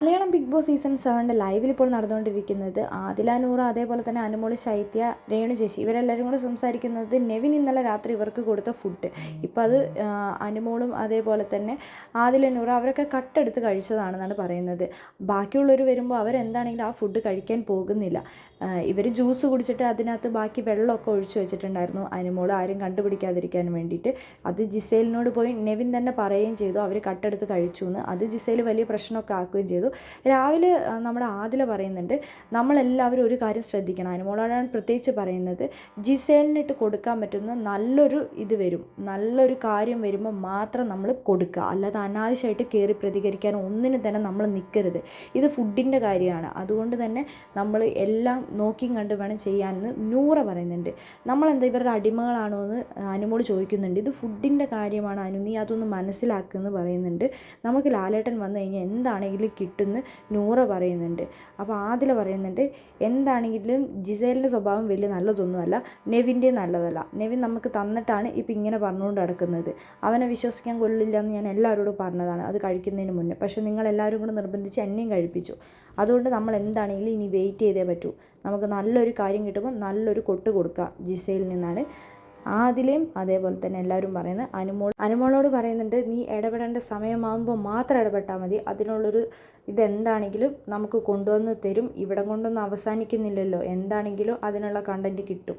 Malayalam big boss season 7 ലൈവിൽ ഇപ്പോൾ നടന്നുകൊണ്ടിരിക്കുന്നത് ആദില നൂറ, അതേപോലെ തന്നെ അനുമോൾ, ശൈത്യ, രേണു ചേച്ചി ഇവരെല്ലാവരും കൂടെ സംസാരിക്കുന്നത് നെവിൻ ഇന്നലെ രാത്രി ഇവർക്ക് കൊടുത്ത ഫുഡ്. ഇപ്പോൾ അത് അനുമോളും അതേപോലെ തന്നെ ആദില നൂറ അവരൊക്കെ കട്ടെടുത്ത് കഴിച്ചതാണെന്നാണ് പറയുന്നത്. ബാക്കിയുള്ളവർ വരുമ്പോൾ അവരെന്താണെങ്കിലും ആ ഫുഡ് കഴിക്കാൻ പോകുന്നില്ല. ഇവർ ജ്യൂസ് കുടിച്ചിട്ട് അതിനകത്ത് ബാക്കി വെള്ളമൊക്കെ ഒഴിച്ചു വെച്ചിട്ടുണ്ടായിരുന്നു അനുമോൾ ആരും കണ്ടുപിടിക്കാതിരിക്കാൻ വേണ്ടിയിട്ട്. അത് ജിസേലിനോട് പോയി നെവിൻ തന്നെ പറയുകയും ചെയ്തു അവർ കട്ടെടുത്ത് കഴിച്ചു എന്ന്. അത് ജിസേൽ വലിയ പ്രശ്നമൊക്കെ ആക്കുകയും ചെയ്തു. രാവിലെ നമ്മുടെ ആദില പറയുന്നുണ്ട്, നമ്മളെല്ലാവരും ഒരു കാര്യം ശ്രദ്ധിക്കണം, അനുമോളോടാണ് പ്രത്യേകിച്ച് പറയുന്നത്, ജിസേലിനിട്ട് കൊടുക്കാൻ പറ്റുന്ന നല്ലൊരു കാര്യം വരുമ്പോൾ മാത്രം നമ്മൾ കൊടുക്കുക, അല്ലാതെ അനാവശ്യമായിട്ട് കയറി പ്രതികരിക്കാൻ ഒന്നിനും തന്നെ നമ്മൾ നിൽക്കരുത്. ഇത് ഫുഡിൻ്റെ കാര്യമാണ്, അതുകൊണ്ട് തന്നെ നമ്മൾ എല്ലാം നോക്കിയും കണ്ട് വേണം ചെയ്യാമെന്ന് നൂറ പറയുന്നുണ്ട്. നമ്മളെന്താ ഇവരുടെ അടിമകളാണോ എന്ന് അനുമോൾ ചോദിക്കുന്നുണ്ട്. ഇത് ഫുഡിൻ്റെ കാര്യമാണ് അനു, നീ അതൊന്ന് മനസ്സിലാക്കുമെന്ന് പറയുന്നുണ്ട്. നമുക്ക് ലാലേട്ടൻ വന്നു കഴിഞ്ഞാൽ എന്താണെങ്കിലും കിട്ടുമെന്ന് നൂറ പറയുന്നുണ്ട്. അപ്പോൾ ആദില പറയുന്നുണ്ട്, എന്താണെങ്കിലും ജിസേലിൻ്റെ സ്വഭാവം വലിയ നല്ലതൊന്നുമല്ല, നെവിൻ്റെ നല്ലതല്ല. നെവിൻ നമുക്ക് തന്നിട്ടാണ് ഇപ്പം ഇങ്ങനെ പറഞ്ഞുകൊണ്ട് നടക്കുന്നത്. അവനെ വിശ്വസിക്കാൻ കൊള്ളില്ല എന്ന് ഞാൻ എല്ലാവരോടും പറഞ്ഞതാണ് അത് കഴിക്കുന്നതിന് മുന്നേ. പക്ഷേ നിങ്ങളെല്ലാവരും കൂടെ നിർബന്ധിച്ച് എന്നെയും കഴിപ്പിച്ചു. അതുകൊണ്ട് നമ്മൾ എന്താണെങ്കിലും ഇനി വെയിറ്റ് ചെയ്തേ പറ്റൂ. നമുക്ക് നല്ലൊരു കാര്യം കിട്ടുമ്പോൾ നല്ലൊരു കൊട്ട് കൊടുക്കാം ജിസേലിൽ നിന്നാണ് ആദിലയും അതേപോലെ തന്നെ എല്ലാവരും പറയുന്നത്. അനുമോളോട് പറയുന്നുണ്ട്, നീ ഇടപെടേണ്ട സമയമാകുമ്പോൾ മാത്രം ഇടപെട്ടാൽ മതി, അതിനുള്ളൊരു ഇതെന്താണെങ്കിലും നമുക്ക് കൊണ്ടുവന്ന് തരും, ഇവിടം കൊണ്ടൊന്നും അവസാനിക്കുന്നില്ലല്ലോ, എന്താണെങ്കിലും അതിനുള്ള കണ്ടൻറ്റ് കിട്ടും.